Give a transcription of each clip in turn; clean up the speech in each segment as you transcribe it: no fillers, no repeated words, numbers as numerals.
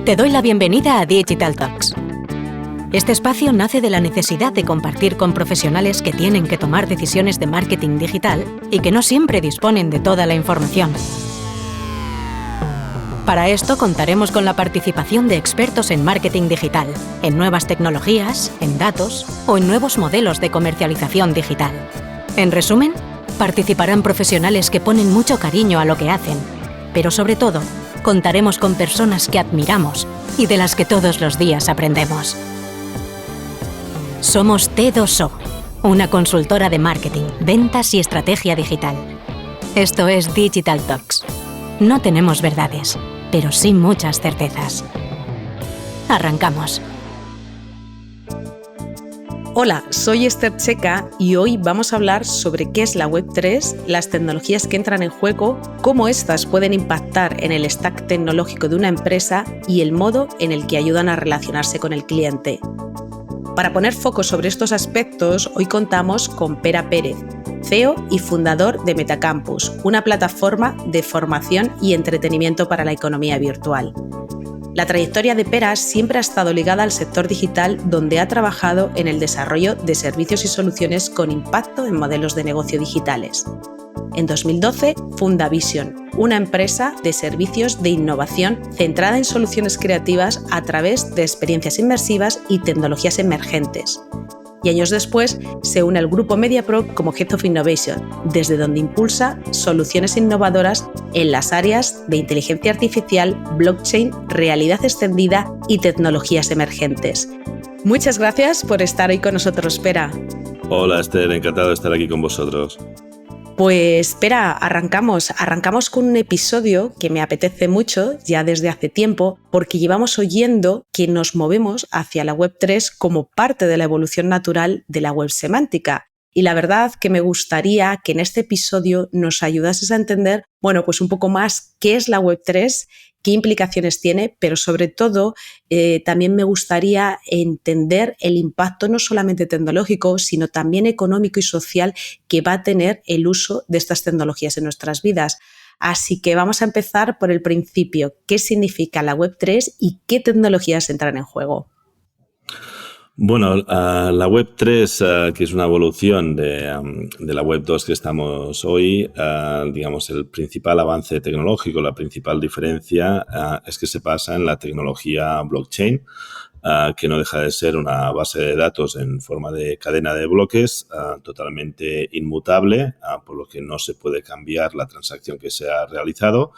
Te doy la bienvenida a Digital Talks. Este espacio nace de la necesidad de compartir con profesionales que tienen que tomar decisiones de marketing digital y que no siempre disponen de toda la información. Para esto contaremos con la participación de expertos en marketing digital, en nuevas tecnologías, en datos o en nuevos modelos de comercialización digital. En resumen, participarán profesionales que ponen mucho cariño a lo que hacen, pero sobre todo, contaremos con personas que admiramos y de las que todos los días aprendemos. Somos T2O, una consultora de marketing, ventas y estrategia digital. Esto es Digital Talks. No tenemos verdades, pero sí muchas certezas. Arrancamos. Hola, soy Esther Checa y hoy vamos a hablar sobre qué es la Web3, las tecnologías que entran en juego, cómo éstas pueden impactar en el stack tecnológico de una empresa y el modo en el que ayudan a relacionarse con el cliente. Para poner foco sobre estos aspectos, hoy contamos con Pera Pérez, CEO y fundador de Metacampus, una plataforma de formación y entretenimiento para la economía virtual. La trayectoria de Pera siempre ha estado ligada al sector digital, donde ha trabajado en el desarrollo de servicios y soluciones con impacto en modelos de negocio digitales. En 2012 funda Vision, una empresa de servicios de innovación centrada en soluciones creativas a través de experiencias inmersivas y tecnologías emergentes. Y años después se une al grupo MediaPro como Head of Innovation, desde donde impulsa soluciones innovadoras en las áreas de inteligencia artificial, blockchain, realidad extendida y tecnologías emergentes. Muchas gracias por estar hoy con nosotros, Pera. Hola Esther, encantado de estar aquí con vosotros. Pues espera, arrancamos con un episodio que me apetece mucho ya desde hace tiempo, porque llevamos oyendo que nos movemos hacia la Web3 como parte de la evolución natural de la web semántica. Y la verdad que me gustaría que en este episodio nos ayudases a entender, pues un poco más qué es la Web3, qué implicaciones tiene, pero sobre todo también me gustaría entender el impacto no solamente tecnológico, sino también económico y social que va a tener el uso de estas tecnologías en nuestras vidas. Así que vamos a empezar por el principio. ¿Qué significa la Web3 y qué tecnologías entran en juego? Bueno, la Web3, que es una evolución de la Web2 que estamos hoy, digamos, el principal avance tecnológico, la principal diferencia es que se basa en la tecnología blockchain, que no deja de ser una base de datos en forma de cadena de bloques totalmente inmutable, por lo que no se puede cambiar la transacción que se ha realizado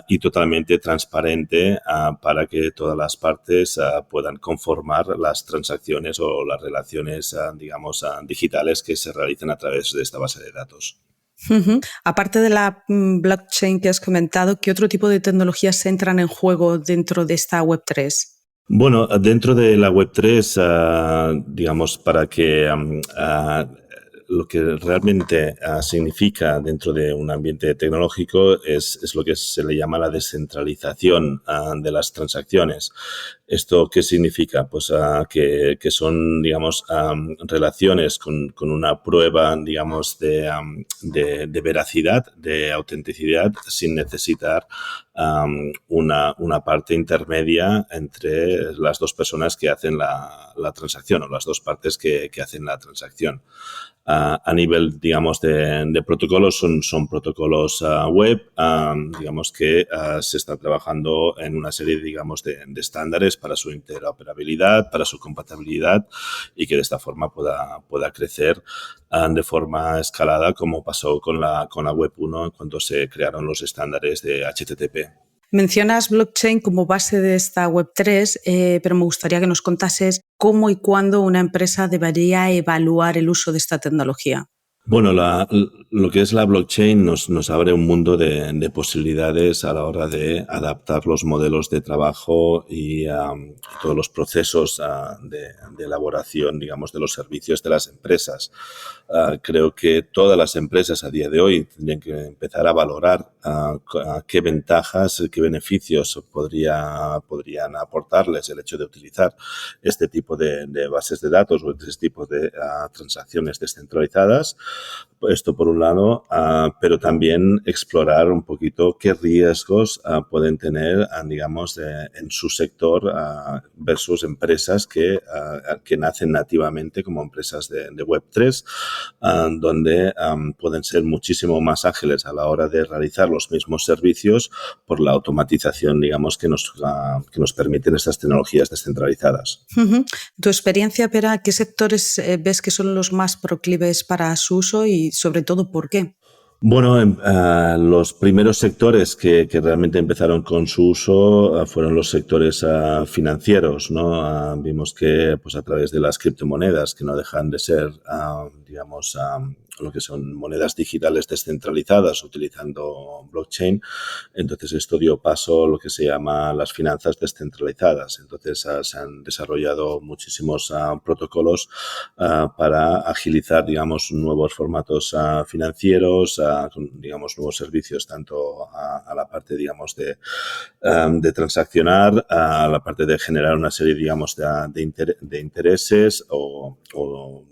y totalmente transparente para que todas las partes puedan conformar las transacciones o las relaciones, digitales que se realicen a través de esta base de datos. Aparte de la blockchain que has comentado, ¿qué otro tipo de tecnologías entran en juego dentro de esta Web3? Bueno, dentro de la Web3, para que lo que realmente significa dentro de un ambiente tecnológico es lo que se le llama la descentralización de las transacciones. ¿Esto qué significa? Pues que son, relaciones con una prueba, de veracidad, de autenticidad, sin necesitar una parte intermedia entre las dos personas que hacen la transacción o las dos partes que hacen la transacción. A nivel, de protocolos, son protocolos web, que se está trabajando en una serie, de estándares para su interoperabilidad, para su compatibilidad y que de esta forma pueda crecer de forma escalada, como pasó con la Web 1 cuando se crearon los estándares de HTTP. Mencionas blockchain como base de esta Web3, pero me gustaría que nos contases cómo y cuándo una empresa debería evaluar el uso de esta tecnología. Bueno, lo que es la blockchain nos abre un mundo de posibilidades a la hora de adaptar los modelos de trabajo y todos los procesos de elaboración, de los servicios de las empresas. Creo que todas las empresas a día de hoy tendrían que empezar a valorar qué ventajas, qué beneficios podrían aportarles el hecho de utilizar este tipo de bases de datos o este tipo de transacciones descentralizadas. Esto por un lado, pero también explorar un poquito qué riesgos pueden tener, digamos, en su sector versus empresas que nacen nativamente como empresas de Web3, donde pueden ser muchísimo más ágiles a la hora de realizar los mismos servicios por la automatización, digamos, que nos permiten estas tecnologías descentralizadas. Tu experiencia, Pera, ¿qué sectores ves que son los más proclives para su uso y sobre todo por qué? Bueno, los primeros sectores que realmente empezaron con su uso fueron los sectores financieros, ¿no? Vimos que pues a través de las criptomonedas, que no dejan de ser, digamos, lo que son monedas digitales descentralizadas utilizando blockchain, entonces esto dio paso a lo que se llama las finanzas descentralizadas. Entonces se han desarrollado muchísimos protocolos para agilizar, digamos, nuevos formatos financieros, digamos, nuevos servicios, tanto a la parte, digamos, de transaccionar, a la parte de generar una serie, digamos, de intereses o,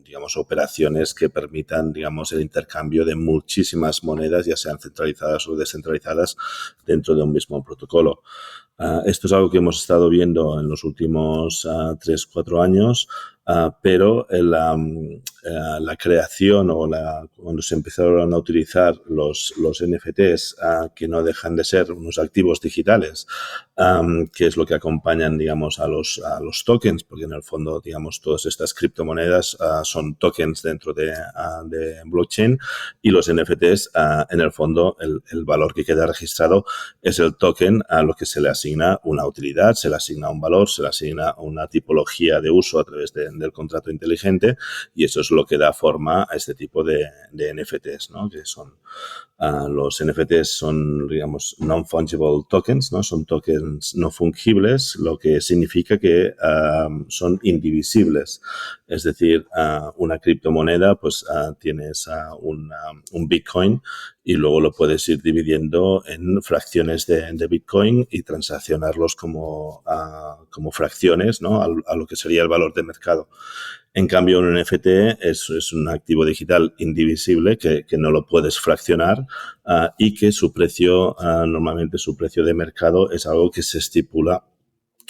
digamos, operaciones que permitan, digamos, el intercambio de muchísimas monedas, ya sean centralizadas o descentralizadas, dentro de un mismo protocolo. Esto es algo que hemos estado viendo en los últimos 3-4 años, pero la creación o cuando se empezaron a utilizar los NFTs, que no dejan de ser unos activos digitales, que es lo que acompañan, digamos, a los tokens, porque en el fondo, digamos, todas estas criptomonedas son tokens dentro de blockchain, y los NFTs, en el fondo, el valor que queda registrado es el token a lo que se le asigna una utilidad, se le asigna un valor, se le asigna una tipología de uso a través del contrato inteligente, y eso es lo que da forma a este tipo de NFTs, ¿no? Que son los NFTs son, digamos, non-fungible tokens, ¿no? Son tokens no fungibles, lo que significa que son indivisibles. Es decir, una criptomoneda, pues tienes un Bitcoin y luego lo puedes ir dividiendo en fracciones de Bitcoin y transaccionarlos como fracciones, ¿no? A lo que sería el valor de mercado. En cambio, un NFT es un activo digital indivisible que no lo puedes fraccionar, y que su precio, normalmente su precio de mercado es algo que se estipula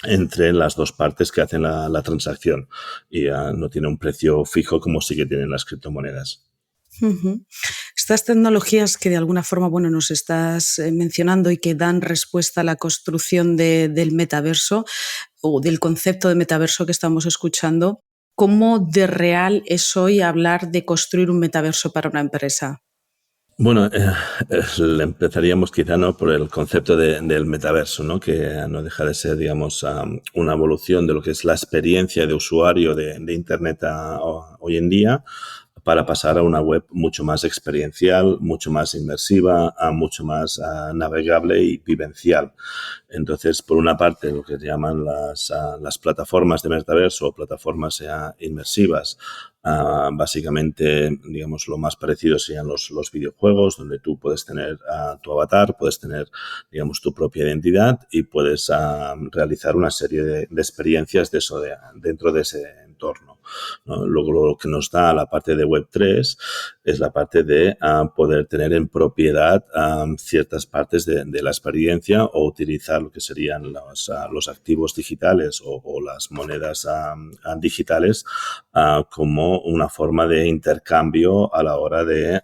entre las dos partes que hacen la transacción, y no tiene un precio fijo como sí que tienen las criptomonedas. Uh-huh. Estas tecnologías que de alguna forma, bueno, nos estás mencionando y que dan respuesta a la construcción del metaverso o del concepto de metaverso que estamos escuchando, ¿cómo de real es hoy hablar de construir un metaverso para una empresa? Bueno, empezaríamos quizá, ¿no?, por el concepto del metaverso, ¿no?, que no deja de ser, digamos, una evolución de lo que es la experiencia de usuario de Internet hoy en día, para pasar a una web mucho más experiencial, mucho más inmersiva, mucho más navegable y vivencial. Entonces, por una parte, lo que se llaman las plataformas de metaverso o plataformas inmersivas, básicamente, digamos, lo más parecido serían los videojuegos, donde tú puedes tener tu avatar, puedes tener, digamos, tu propia identidad y puedes realizar una serie de experiencias dentro de ese entorno, ¿no? Luego, lo que nos da la parte de Web3 es la parte de poder tener en propiedad ciertas partes de la experiencia, o utilizar lo que serían los activos digitales o las monedas digitales como una forma de intercambio a la hora de,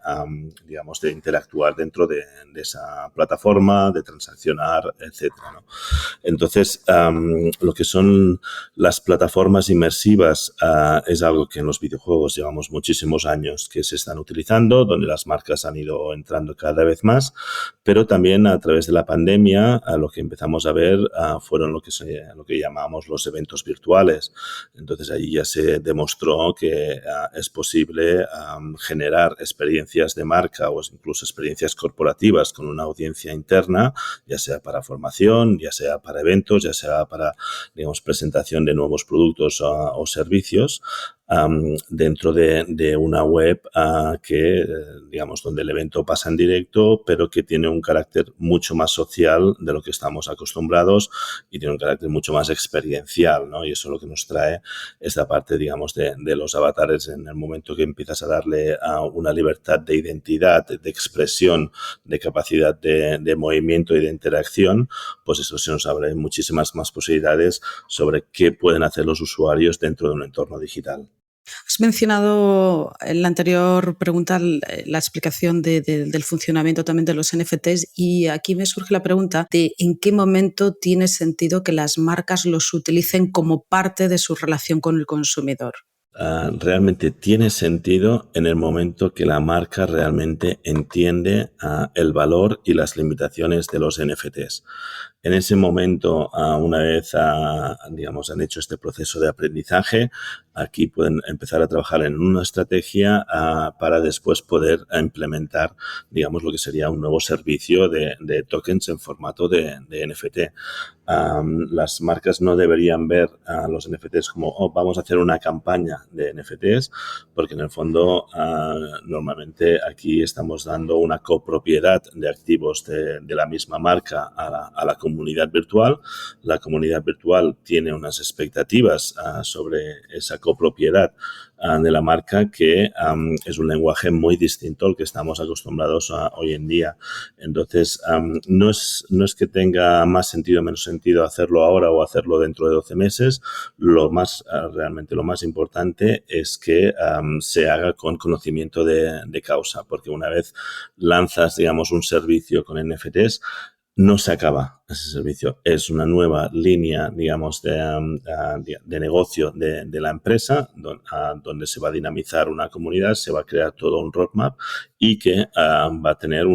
digamos, de interactuar dentro de esa plataforma, de transaccionar, etcétera, ¿no? Entonces, lo que son las plataformas inmersivas es algo que en los videojuegos llevamos muchísimos años que se están utilizando, donde las marcas han ido entrando cada vez más, pero también a través de la pandemia lo que empezamos a ver fueron lo que llamamos los eventos virtuales. Entonces, ahí ya se demostró que es posible generar experiencias de marca o incluso experiencias corporativas con una audiencia interna, ya sea para formación, ya sea para eventos, ya sea para, digamos, presentación de nuevos productos o servicios, dentro de una web que, digamos, donde el evento pasa en directo, pero que tiene un carácter mucho más social de lo que estamos acostumbrados y tiene un carácter mucho más experiencial, ¿no? Y eso es lo que nos trae esta parte, digamos, de los avatares en el momento que empiezas a darle una libertad de identidad, de expresión, de capacidad de movimiento y de interacción, pues eso se nos abre muchísimas más posibilidades sobre qué pueden hacer los usuarios dentro de un entorno digital. Has mencionado en la anterior pregunta la explicación del funcionamiento también de los NFTs y aquí me surge la pregunta de en qué momento tiene sentido que las marcas los utilicen como parte de su relación con el consumidor. Realmente tiene sentido en el momento que la marca realmente entiende el valor y las limitaciones de los NFTs. En ese momento, una vez, digamos, han hecho este proceso de aprendizaje, aquí pueden empezar a trabajar en una estrategia para después poder implementar, digamos, lo que sería un nuevo servicio de tokens en formato de NFT. Las marcas no deberían ver a los NFTs como, vamos a hacer una campaña de NFTs, porque en el fondo normalmente aquí estamos dando una copropiedad de activos de la misma marca a la comunidad virtual. La comunidad virtual tiene unas expectativas sobre esa copropiedad de la marca que es un lenguaje muy distinto al que estamos acostumbrados hoy en día. Entonces, no es que tenga más sentido o menos sentido hacerlo ahora o hacerlo dentro de 12 meses. Realmente lo más importante es que se haga con conocimiento de causa, porque una vez lanzas, digamos, un servicio con NFTs, no se acaba ese servicio. Es una nueva línea, digamos, de negocio de la empresa donde se va a dinamizar una comunidad, se va a crear todo un roadmap y que va a tener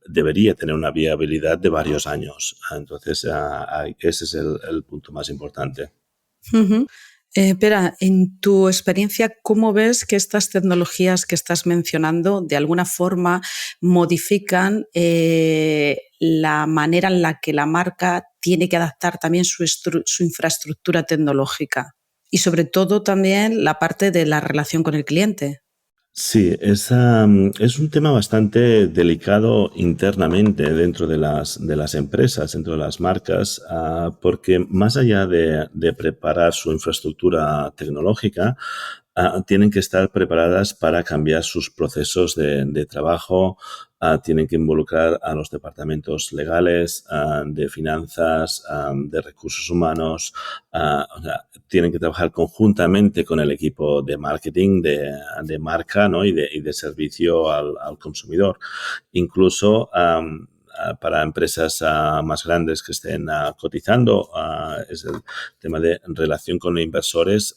debería tener una viabilidad de varios años. Entonces, ese es el punto más importante. Uh-huh. Pera, en tu experiencia, ¿cómo ves que estas tecnologías que estás mencionando de alguna forma modifican la manera en la que la marca tiene que adaptar también su infraestructura tecnológica? Y sobre todo también la parte de la relación con el cliente. Sí, es un tema bastante delicado internamente dentro de las empresas, dentro de las marcas, porque más allá de preparar su infraestructura tecnológica, tienen que estar preparadas para cambiar sus procesos de trabajo, tienen que involucrar a los departamentos legales, de finanzas, de recursos humanos, o sea, tienen que trabajar conjuntamente con el equipo de marketing, de marca, ¿no? y de servicio al consumidor. Incluso para empresas más grandes que estén cotizando, es el tema de relación con inversores,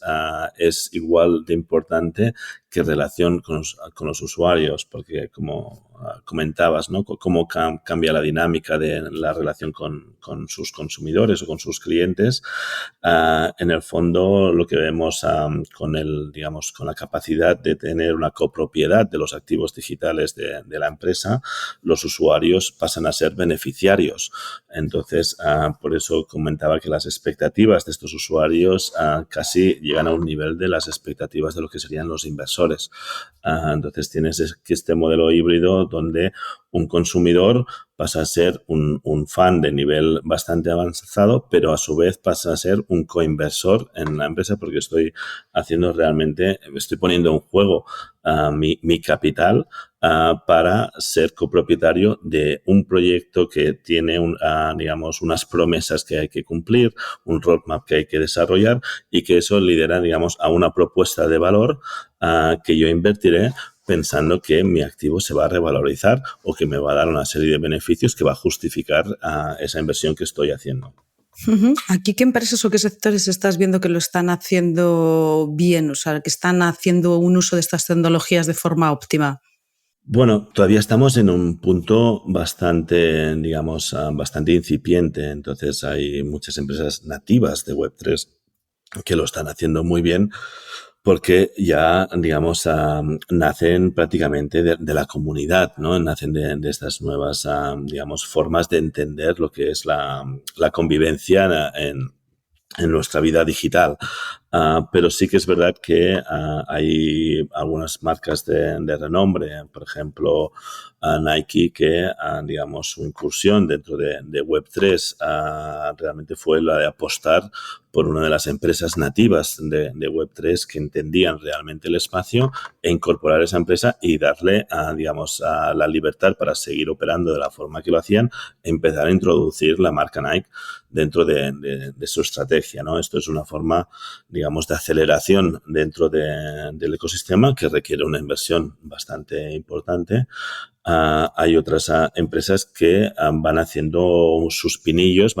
es igual de importante que relación con los usuarios, porque como comentabas, ¿no? Cómo cambia la dinámica de la relación con sus consumidores o con sus clientes. En el fondo, lo que vemos con la capacidad de tener una copropiedad de los activos digitales de la empresa, los usuarios pasan a ser beneficiarios. Entonces, por eso comentaba que las expectativas de estos usuarios casi llegan a un nivel de las expectativas de lo que serían los inversores. Entonces, tienes este modelo híbrido donde un consumidor pasa a ser un fan de nivel bastante avanzado, pero a su vez pasa a ser un coinversor en la empresa porque estoy poniendo en juego mi capital para ser copropietario de un proyecto que tiene unas promesas que hay que cumplir, un roadmap que hay que desarrollar y que eso lidera, a una propuesta de valor que yo invertiré pensando que mi activo se va a revalorizar o que me va a dar una serie de beneficios que va a justificar esa inversión que estoy haciendo. Uh-huh. ¿Aquí qué empresas o qué sectores estás viendo que lo están haciendo bien, o sea, que están haciendo un uso de estas tecnologías de forma óptima? Bueno, todavía estamos en un punto bastante incipiente. Entonces hay muchas empresas nativas de Web3 que lo están haciendo muy bien porque ya, nacen prácticamente de la comunidad, ¿no? Nacen de estas nuevas, formas de entender lo que es la convivencia en nuestra vida digital. Pero sí que es verdad que hay algunas marcas de renombre, por ejemplo, Nike, que, digamos, su incursión dentro de Web3 realmente fue la de apostar por una de las empresas nativas de Web3 que entendían realmente el espacio e incorporar esa empresa y darle, digamos, la libertad para seguir operando de la forma que lo hacían, empezar a introducir la marca Nike dentro de su estrategia, ¿no? Esto es una forma, digamos, de aceleración dentro del ecosistema que requiere una inversión bastante importante. Hay otras empresas que van haciendo sus pinillos,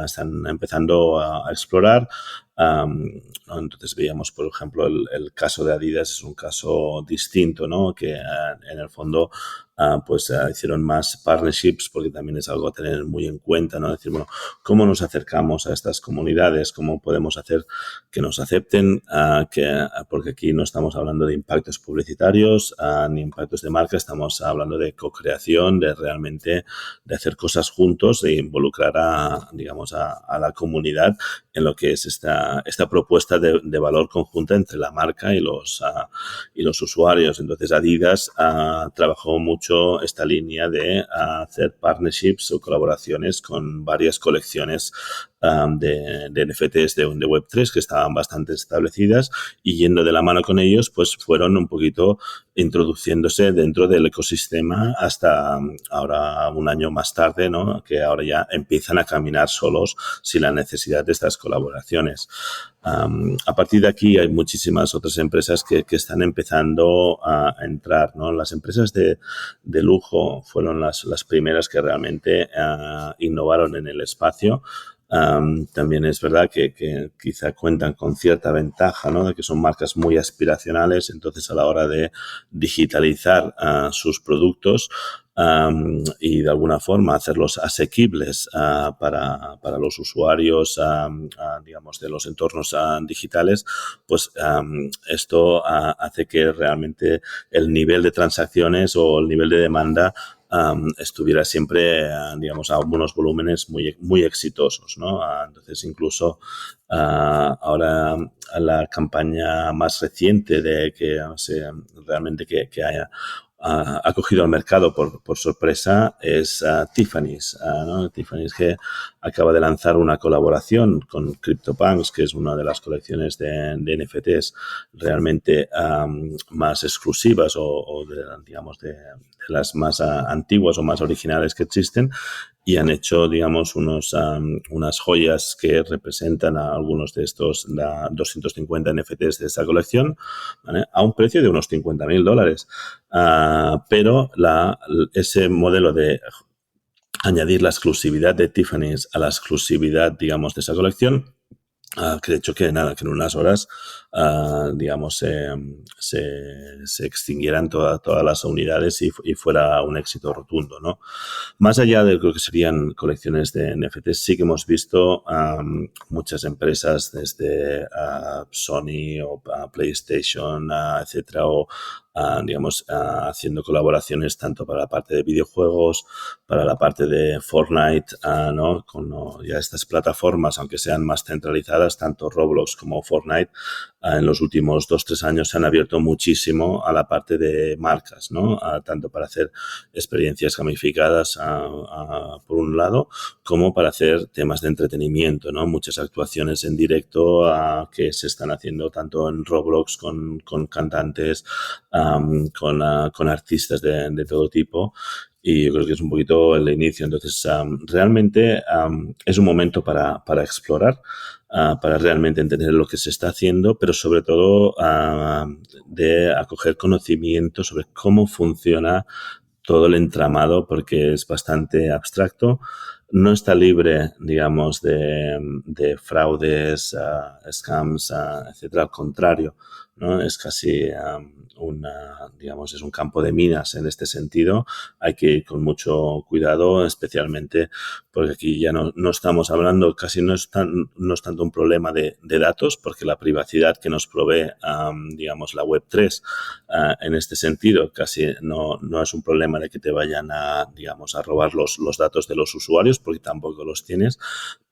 están empezando a explorar. ¿No? Entonces veíamos, por ejemplo, el caso de Adidas es un caso distinto, ¿no? Que en el fondo pues hicieron más partnerships porque también es algo a tener muy en cuenta, ¿no? Decir, bueno, ¿cómo nos acercamos a estas comunidades? ¿Cómo podemos hacer que nos acepten? Porque aquí no estamos hablando de impactos publicitarios ni impactos de marca, estamos hablando de co-creación, de realmente de hacer cosas juntos, de involucrar digamos, a la comunidad en lo que es esta propuesta de valor conjunta entre la marca y los usuarios. Entonces, Adidas trabajó mucho esta línea de hacer partnerships o colaboraciones con varias colecciones de NFTs de Web3 que estaban bastante establecidas y yendo de la mano con ellos, pues fueron un poquito introduciéndose dentro del ecosistema hasta ahora un año más tarde, ¿no? Que ahora ya empiezan a caminar solos sin la necesidad de estas colaboraciones. A partir de aquí hay muchísimas otras empresas que están empezando a entrar, ¿no? Las empresas de lujo fueron las primeras que realmente innovaron en el espacio. También es verdad que quizá cuentan con cierta ventaja, ¿no? De que son marcas muy aspiracionales, entonces a la hora de digitalizar sus productos y de alguna forma hacerlos asequibles para los usuarios, digamos, de los entornos digitales, pues esto hace que realmente el nivel de transacciones o el nivel de demanda estuviera siempre, digamos, a unos volúmenes muy exitosos, ¿no? Entonces, incluso ahora la campaña más reciente de que realmente que haya acogido al mercado por sorpresa es Tiffany's, ¿no? Tiffany's que acaba de lanzar una colaboración con CryptoPunks, que es una de las colecciones de NFTs realmente más exclusivas o digamos, de las más antiguas o más originales que existen y han hecho, digamos, unas joyas que representan a algunos de estos 250 NFTs de esta colección, ¿vale? A un precio de unos $50,000. Pero ese modelo de añadir la exclusividad de Tiffany's a la exclusividad, digamos, de esa colección, que de hecho que en unas horas, digamos, se extinguieran todas las unidades y fuera un éxito rotundo, ¿no? Más allá de lo que serían colecciones de NFTs, sí que hemos visto muchas empresas desde Sony o PlayStation, etcétera, o digamos, haciendo colaboraciones tanto para la parte de videojuegos, para la parte de Fortnite, ¿no? Con ya estas plataformas, aunque sean más centralizadas, tanto Roblox como Fortnite, en los últimos 2-3 años se han abierto muchísimo a la parte de marcas, ¿no? Tanto para hacer experiencias gamificadas, por un lado, como para hacer temas de entretenimiento, ¿no? Muchas actuaciones en directo que se están haciendo tanto en Roblox con cantantes, con artistas de todo tipo. Y yo creo que es un poquito el inicio. Entonces, realmente es un momento para explorar, para realmente entender lo que se está haciendo, pero sobre todo de acoger conocimiento sobre cómo funciona todo el entramado, porque es bastante abstracto. No está libre, digamos, de fraudes, scams, etcétera. Al contrario, ¿no? Es casi digamos, es un campo de minas en este sentido. Hay que ir con mucho cuidado, especialmente porque aquí ya no estamos hablando, casi no es tanto un problema de datos, porque la privacidad que nos provee, digamos, la Web3 en este sentido casi no es un problema de que te vayan digamos, a robar los datos de los usuarios, porque tampoco los tienes,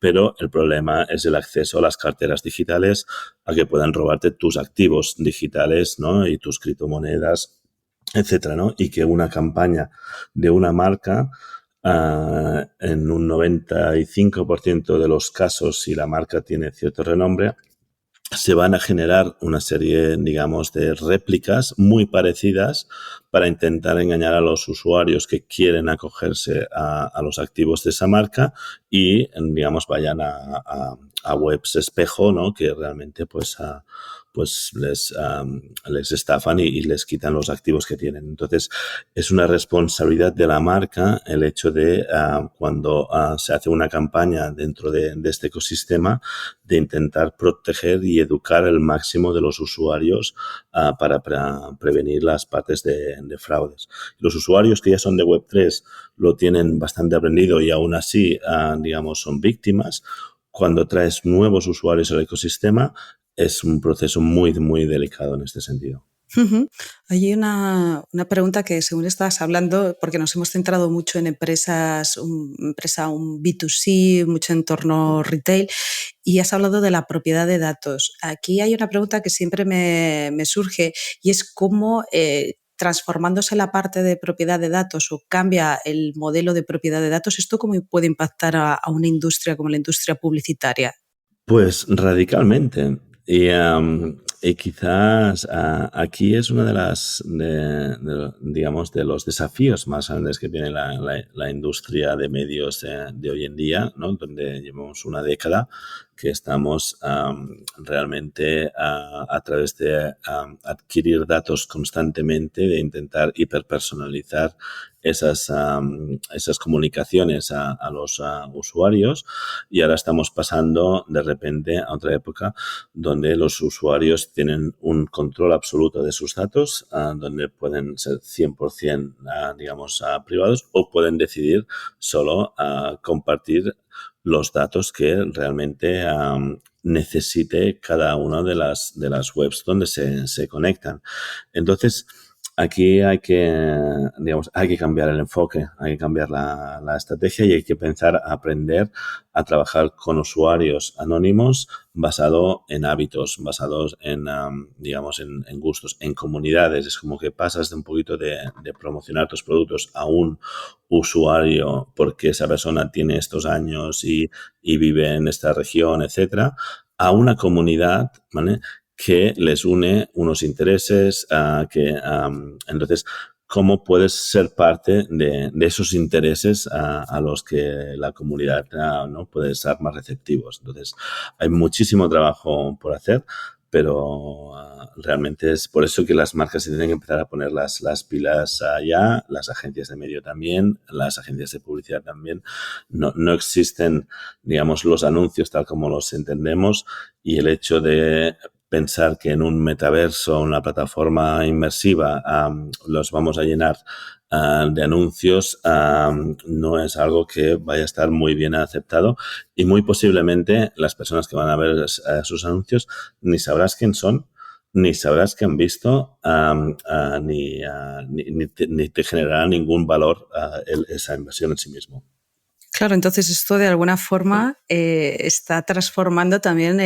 pero el problema es el acceso a las carteras digitales, a que puedan robarte tus activos digitales, ¿no? Y tus criptomonedas, etcétera, ¿no? Y que una campaña de una marca, en un 95% de los casos, si la marca tiene cierto renombre, se van a generar una serie, digamos, de réplicas muy parecidas para intentar engañar a los usuarios que quieren acogerse a los activos de esa marca y, digamos, vayan a webs espejo, ¿no? Que realmente, pues les estafan y les quitan los activos que tienen. Entonces, es una responsabilidad de la marca el hecho de, cuando se hace una campaña dentro de este ecosistema, de intentar proteger y educar el máximo de los usuarios para prevenir las partes de fraudes. Los usuarios que ya son de Web3 lo tienen bastante aprendido y aún así, digamos, son víctimas. Cuando traes nuevos usuarios al ecosistema, es un proceso muy, muy delicado en este sentido. Hay una pregunta que, según estabas hablando, porque nos hemos centrado mucho en empresas, un B2C, mucho en entorno retail, y has hablado de la propiedad de datos. Aquí hay una pregunta que siempre me surge, y es cómo, transformándose la parte de propiedad de datos o cambia el modelo de propiedad de datos, ¿esto cómo puede impactar a una industria como la industria publicitaria? Pues radicalmente. Y quizás aquí es una de digamos, de los desafíos más grandes que tiene la industria de medios de hoy en día, ¿no? Donde llevamos una década que estamos realmente a través de adquirir datos constantemente, de intentar hiperpersonalizar esas comunicaciones a los usuarios, y ahora estamos pasando de repente a otra época donde los usuarios tienen un control absoluto de sus datos, donde pueden ser 100% digamos, privados, o pueden decidir solo compartir los datos que realmente necesite cada una de las webs donde se conectan. Entonces, aquí hay que cambiar el enfoque, hay que cambiar la estrategia y hay que pensar, aprender a trabajar con usuarios anónimos basado en hábitos, basados en, digamos, en gustos, en comunidades. Es como que pasas de un poquito de promocionar tus productos a un usuario porque esa persona tiene estos años y vive en esta región, etcétera, a una comunidad, ¿vale?, que les une unos intereses, entonces, ¿cómo puedes ser parte de esos intereses a los que la comunidad no puede estar más receptivos? Entonces, hay muchísimo trabajo por hacer, pero realmente es por eso que las marcas se tienen que empezar a poner las pilas ya, las agencias de medio también, las agencias de publicidad también. No existen, digamos, los anuncios tal como los entendemos, y el hecho de pensar que en un metaverso, una plataforma inmersiva, los vamos a llenar de anuncios, no es algo que vaya a estar muy bien aceptado, y muy posiblemente las personas que van a ver sus anuncios ni sabrás quién son, ni sabrás que han visto, ni te generará ningún valor esa inversión en sí mismo. Claro, entonces esto de alguna forma está transformando también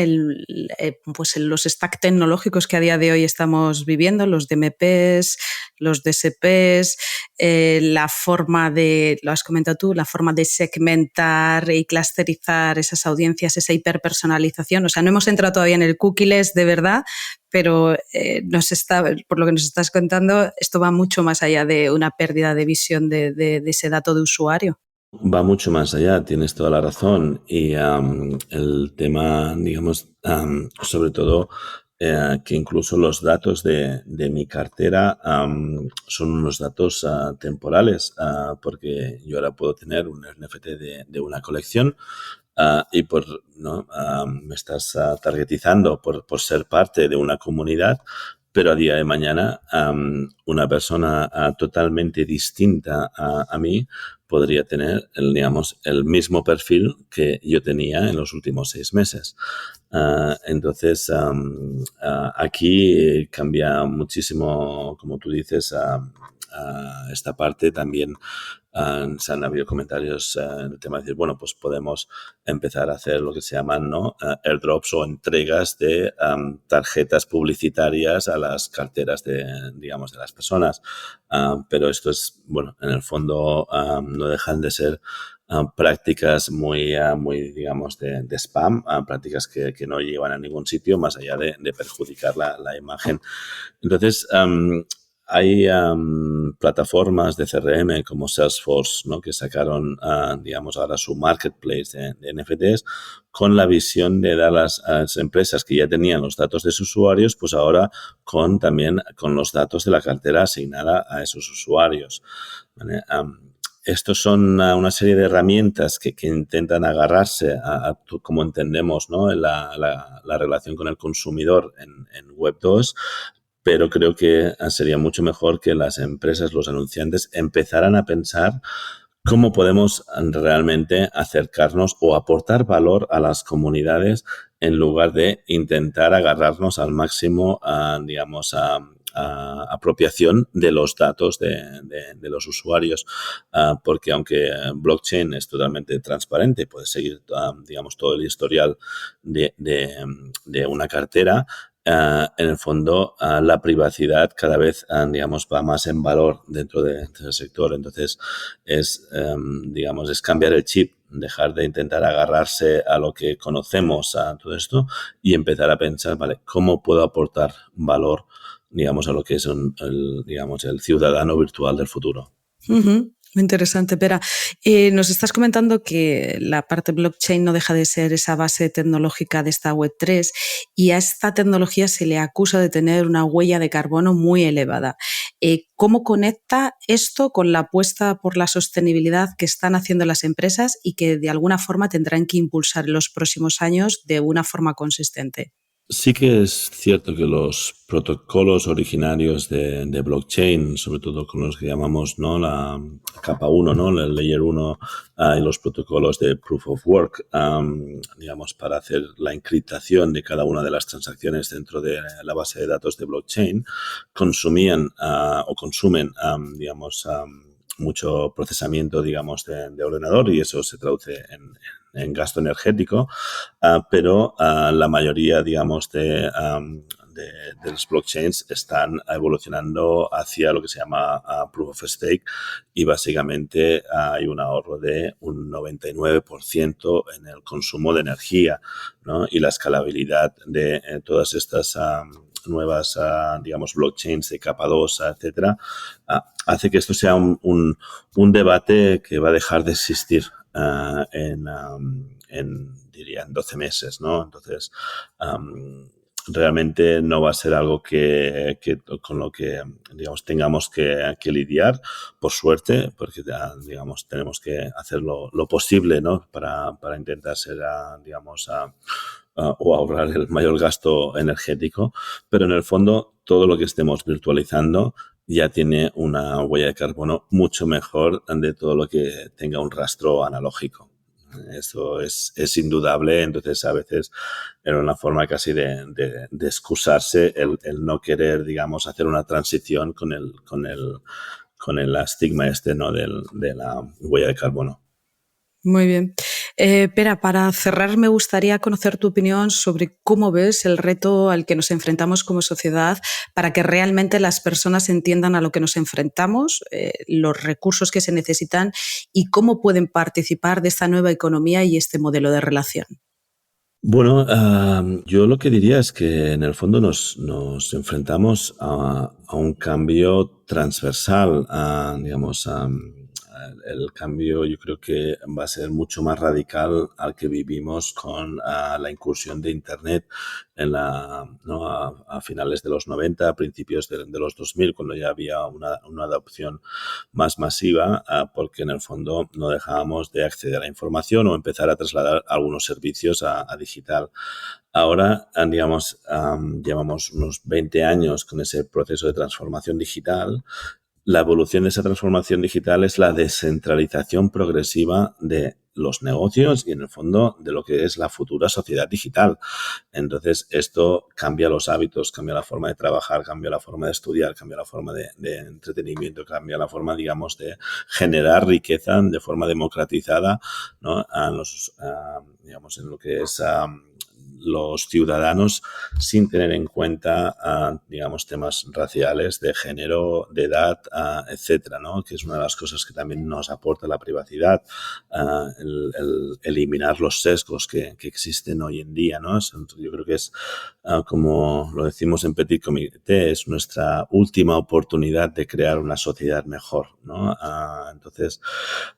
pues los stacks tecnológicos que a día de hoy estamos viviendo, los DMPs, los DSPs, la forma de, lo has comentado tú, la forma de segmentar y clusterizar esas audiencias, esa hiperpersonalización. O sea, no hemos entrado todavía en el cookieless de verdad, pero por lo que nos estás contando, esto va mucho más allá de una pérdida de visión de ese dato de usuario. Va mucho más allá, tienes toda la razón. Y el tema, digamos, sobre todo, que incluso los datos de mi cartera son unos datos temporales, porque yo ahora puedo tener un NFT de una colección, y me estás targetizando por ser parte de una comunidad, pero a día de mañana una persona totalmente distinta a mí podría tener, digamos, el mismo perfil que yo tenía en los últimos 6 meses. Entonces, aquí cambia muchísimo, como tú dices, esta parte también. se han habido comentarios en el tema de decir, bueno, pues podemos empezar a hacer lo que se llaman, ¿no?, airdrops o entregas de tarjetas publicitarias a las carteras digamos, de las personas. Pero esto es, bueno, en el fondo no dejan de ser prácticas muy, digamos, de spam, prácticas que no llevan a ningún sitio más allá de perjudicar la imagen. Entonces, hay plataformas de CRM como Salesforce, ¿no?, que sacaron, digamos, ahora su marketplace de NFTs con la visión de dar a las empresas que ya tenían los datos de sus usuarios, pues ahora también con los datos de la cartera asignada a esos usuarios, ¿vale? Estos son una serie de herramientas que intentan agarrarse a como entendemos, ¿no?, la relación con el consumidor en Web 2, pero creo que sería mucho mejor que las empresas, los anunciantes, empezaran a pensar cómo podemos realmente acercarnos o aportar valor a las comunidades en lugar de intentar agarrarnos al máximo, digamos, a apropiación de los datos de los usuarios, porque aunque blockchain es totalmente transparente, puedes seguir, digamos, todo el historial de una cartera, en el fondo la privacidad cada vez, digamos, va más en valor dentro del sector. Entonces, digamos, es cambiar el chip, dejar de intentar agarrarse a lo que conocemos, a todo esto, y empezar a pensar, vale, ¿cómo puedo aportar valor, digamos, a lo que es digamos, el ciudadano virtual del futuro? Uh-huh. Muy interesante, Pera. Nos estás comentando que la parte blockchain no deja de ser esa base tecnológica de esta Web3 y a esta tecnología se le acusa de tener una huella de carbono muy elevada. ¿Cómo conecta esto con la apuesta por la sostenibilidad que están haciendo las empresas y que de alguna forma tendrán que impulsar en los próximos años de una forma consistente? Sí que es cierto que los protocolos originarios de blockchain, sobre todo con los que llamamos, ¿no?, la capa 1, ¿no?, el layer 1, y los protocolos de proof of work, digamos, para hacer la encriptación de cada una de las transacciones dentro de la base de datos de blockchain, consumían o consumen, digamos, mucho procesamiento, digamos, de ordenador, y eso se traduce en gasto energético, pero la mayoría, digamos, de los blockchains están evolucionando hacia lo que se llama Proof of Stake, y básicamente hay un ahorro de un 99% en el consumo de energía, ¿no?, y la escalabilidad de todas estas nuevas, digamos, blockchains de capa 2, etcétera, hace que esto sea un debate que va a dejar de existir diría, en 12 meses, ¿no? Entonces, realmente no va a ser algo con lo que, digamos, tengamos que lidiar, por suerte, porque, digamos, tenemos que hacer lo posible, ¿no?, para intentar ser, digamos, o ahorrar el mayor gasto energético, pero en el fondo todo lo que estemos virtualizando ya tiene una huella de carbono mucho mejor de todo lo que tenga un rastro analógico. Eso es indudable. Entonces, a veces era una forma casi de excusarse el no querer, digamos, hacer una transición con el estigma ¿no?, de la huella de carbono. Muy bien. Pera, para cerrar me gustaría conocer tu opinión sobre cómo ves el reto al que nos enfrentamos como sociedad para que realmente las personas entiendan a lo que nos enfrentamos, los recursos que se necesitan y cómo pueden participar de esta nueva economía y este modelo de relación. Bueno, yo lo que diría es que en el fondo nos enfrentamos a un cambio transversal, digamos, el cambio yo creo que va a ser mucho más radical al que vivimos con la incursión de Internet ¿no?, a finales de los 90, a principios de los 2000, cuando ya había una adopción más masiva, porque en el fondo no dejábamos de acceder a la información o empezar a trasladar algunos servicios a digital. Ahora, digamos, llevamos unos 20 años con ese proceso de transformación digital. La evolución de esa transformación digital es la descentralización progresiva de los negocios y en el fondo de lo que es la futura sociedad digital. Entonces, esto cambia los hábitos, cambia la forma de trabajar, cambia la forma de estudiar, cambia la forma de entretenimiento, cambia la forma, digamos, de generar riqueza de forma democratizada, ¿no? Digamos, en lo que es los ciudadanos sin tener en cuenta, digamos, temas raciales, de género, de edad, etcétera, ¿no? Que es una de las cosas que también nos aporta la privacidad, el eliminar los sesgos que existen hoy en día, ¿no? Yo creo que es, como lo decimos en Petit Comité, es nuestra última oportunidad de crear una sociedad mejor, ¿no? Entonces,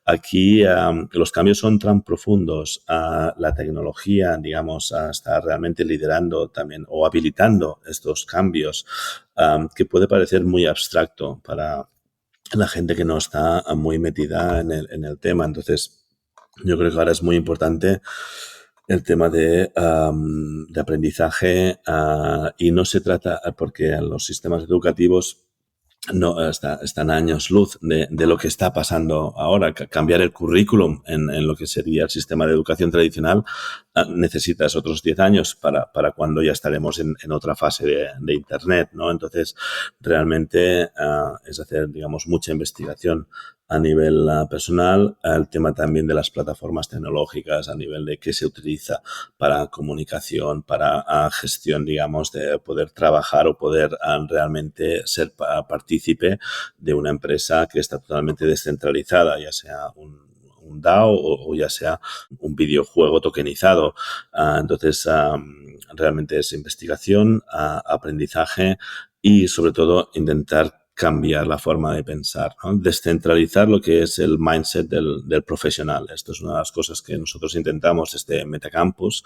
aquí los cambios son tan profundos, la tecnología, digamos, está realmente liderando también o habilitando estos cambios, que puede parecer muy abstracto para la gente que no está muy metida en el tema. Entonces, yo creo que ahora es muy importante el tema de aprendizaje, y no se trata, porque los sistemas educativos no están años luz de lo que está pasando ahora. Cambiar el currículum en lo que sería el sistema de educación tradicional, necesitas otros 10 años para cuando ya estaremos en otra fase de Internet, ¿no? Entonces, realmente es hacer, digamos, mucha investigación a nivel personal, el tema también de las plataformas tecnológicas, a nivel de qué se utiliza para comunicación, para gestión, digamos, de poder trabajar o poder realmente ser partícipe de una empresa que está totalmente descentralizada, ya sea un DAO o ya sea un videojuego tokenizado. Entonces, realmente es investigación, aprendizaje y, sobre todo, intentar cambiar la forma de pensar, ¿no? Descentralizar lo que es el mindset del profesional. Esto es una de las cosas que nosotros intentamos desde Metacampus,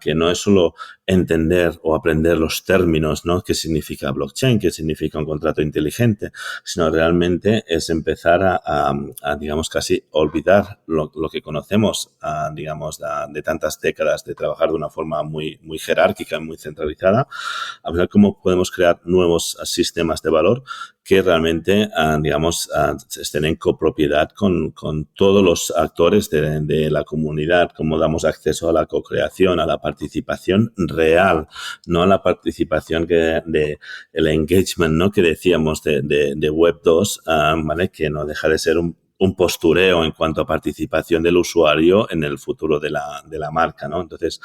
que no es solo entender o aprender los términos, ¿no? ¿Qué significa blockchain? ¿Qué significa un contrato inteligente? Sino realmente es empezar a digamos, casi olvidar lo que conocemos, digamos, de tantas décadas de trabajar de una forma muy, muy jerárquica, muy centralizada, a ver cómo podemos crear nuevos sistemas de valor que realmente, digamos, estén en copropiedad con todos los actores de la comunidad, cómo damos acceso a la co-creación, a la participación real, no a la participación el engagement, ¿no? Que decíamos de Web 2, ¿vale? Que no deja de ser un postureo en cuanto a participación del usuario en el futuro de la marca, ¿no? Entonces,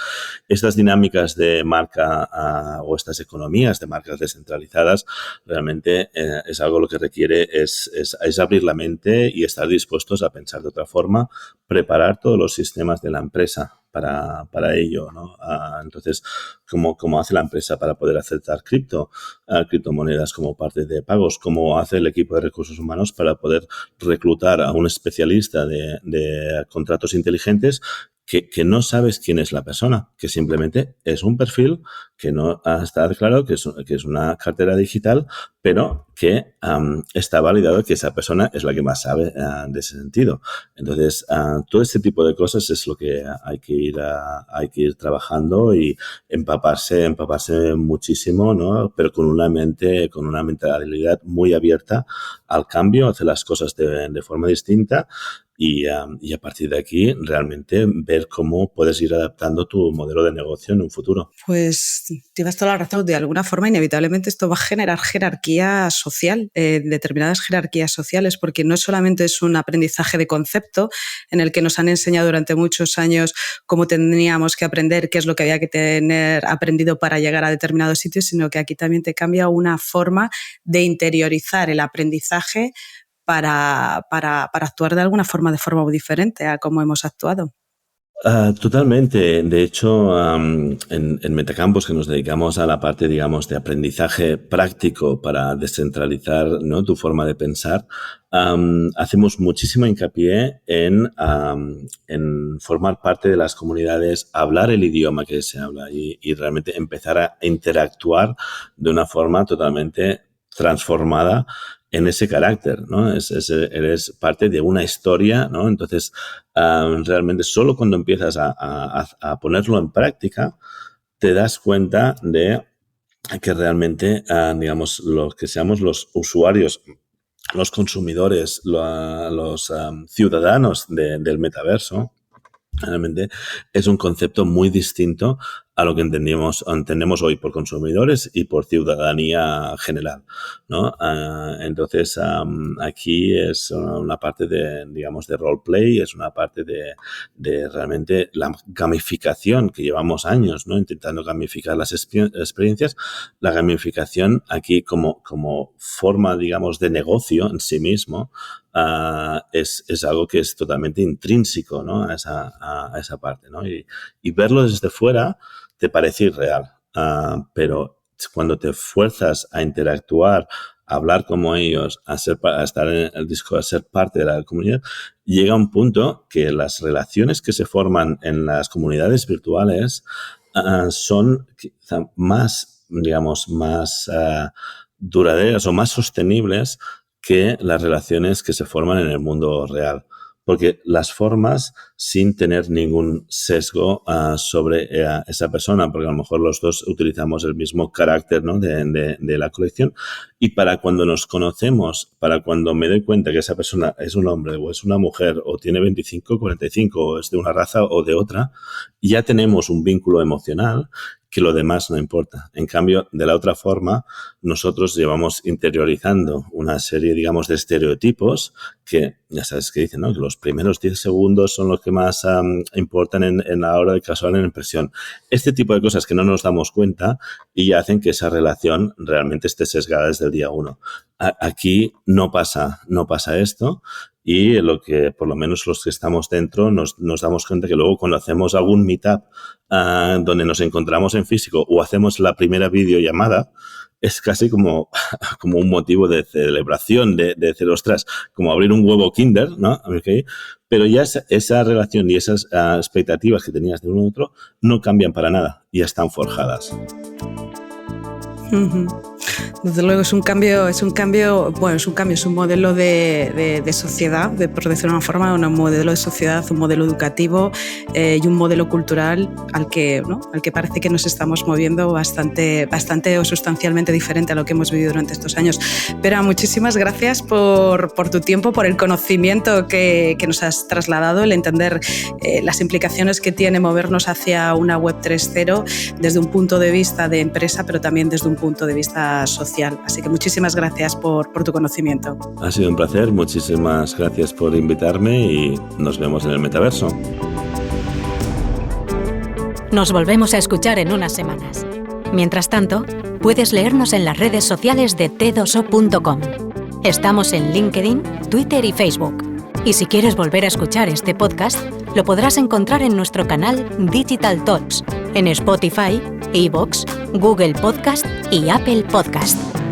estas dinámicas de marca o estas economías de marcas descentralizadas realmente es algo lo que requiere es abrir la mente y estar dispuestos a pensar de otra forma, preparar todos los sistemas de la empresa para ello, ¿no? Entonces, ¿cómo hace la empresa para poder aceptar criptomonedas como parte de pagos? ¿Cómo hace el equipo de recursos humanos para poder reclutar a un especialista de contratos inteligentes que no sabes quién es la persona, que simplemente es un perfil que no está claro que es una cartera digital, pero que está validado que esa persona es la que más sabe de ese sentido. Entonces, todo este tipo de cosas es lo que hay que ir trabajando y empaparse muchísimo, ¿no? Pero con una mentalidad muy abierta al cambio, hacer las cosas de forma distinta. Y a partir de aquí realmente ver cómo puedes ir adaptando tu modelo de negocio en un futuro. Pues tienes toda la razón. De alguna forma, inevitablemente esto va a generar jerarquía social, determinadas jerarquías sociales, porque no solamente es un aprendizaje de concepto en el que nos han enseñado durante muchos años cómo teníamos que aprender, qué es lo que había que tener aprendido para llegar a determinados sitios, sino que aquí también te cambia una forma de interiorizar el aprendizaje para actuar de forma diferente a cómo hemos actuado. Totalmente. De hecho, en Metacampus, que nos dedicamos a la parte, digamos, de aprendizaje práctico para descentralizar, ¿no? Tu forma de pensar, hacemos muchísimo hincapié en formar parte de las comunidades, hablar el idioma que se habla y realmente empezar a interactuar de una forma totalmente transformada en ese carácter, ¿no? Eres parte de una historia, ¿no? Entonces, realmente solo cuando empiezas a ponerlo en práctica, te das cuenta de que realmente, digamos, los que seamos los usuarios los consumidores, los ciudadanos del metaverso, realmente es un concepto muy distinto a lo que entendemos hoy por consumidores y por ciudadanía general, ¿no? Entonces, aquí es una parte de roleplay, es una parte de realmente la gamificación que llevamos años, ¿no? Intentando gamificar las experiencias. La gamificación aquí como forma, digamos, de negocio en sí mismo, es algo que es totalmente intrínseco, ¿no? a esa parte, ¿no? Y verlo desde fuera te parece irreal, pero cuando te fuerzas a interactuar, a hablar como ellos, a estar en el disco, a ser parte de la comunidad, llega un punto que las relaciones que se forman en las comunidades virtuales son quizá más, digamos, más duraderas o más sostenibles que las relaciones que se forman en el mundo real. Porque las formas sin tener ningún sesgo sobre esa persona, porque a lo mejor los dos utilizamos el mismo carácter, ¿no? de la colección, y para cuando nos conocemos, para cuando me doy cuenta que esa persona es un hombre o es una mujer o tiene 25, 45 o es de una raza o de otra, ya tenemos un vínculo emocional que lo demás no importa. En cambio, de la otra forma, nosotros llevamos interiorizando una serie, digamos, de estereotipos que, ya sabes que dicen, ¿no? Que los primeros 10 segundos son los que más importan en la hora de causar una impresión. Este tipo de cosas que no nos damos cuenta y hacen que esa relación realmente esté sesgada desde el día 1. Aquí no pasa esto. Y lo que, por lo menos los que estamos dentro, nos damos cuenta que luego cuando hacemos algún meetup donde nos encontramos en físico o hacemos la primera videollamada, es casi como un motivo de celebración, de decir, ostras, como abrir un huevo Kinder, ¿no? Okay. Pero ya esa relación y esas expectativas que tenías de uno u otro no cambian para nada, ya están forjadas. Desde luego es un modelo de sociedad, por decirlo de una forma, un modelo de sociedad, un modelo educativo y un modelo cultural al que parece que nos estamos moviendo bastante o sustancialmente diferente a lo que hemos vivido durante estos años. Pero muchísimas gracias por tu tiempo, por el conocimiento que nos has trasladado, el entender las implicaciones que tiene movernos hacia una web 3.0 desde un punto de vista de empresa, pero también desde un punto de vista social. Así que muchísimas gracias por tu conocimiento. Ha sido un placer, muchísimas gracias por invitarme y nos vemos en el metaverso. Nos volvemos a escuchar en unas semanas. Mientras tanto, puedes leernos en las redes sociales de t2o.com. Estamos en LinkedIn, Twitter y Facebook. Y si quieres volver a escuchar este podcast, lo podrás encontrar en nuestro canal Digital Talks, en Spotify, iVoox, Google Podcast y Apple Podcast.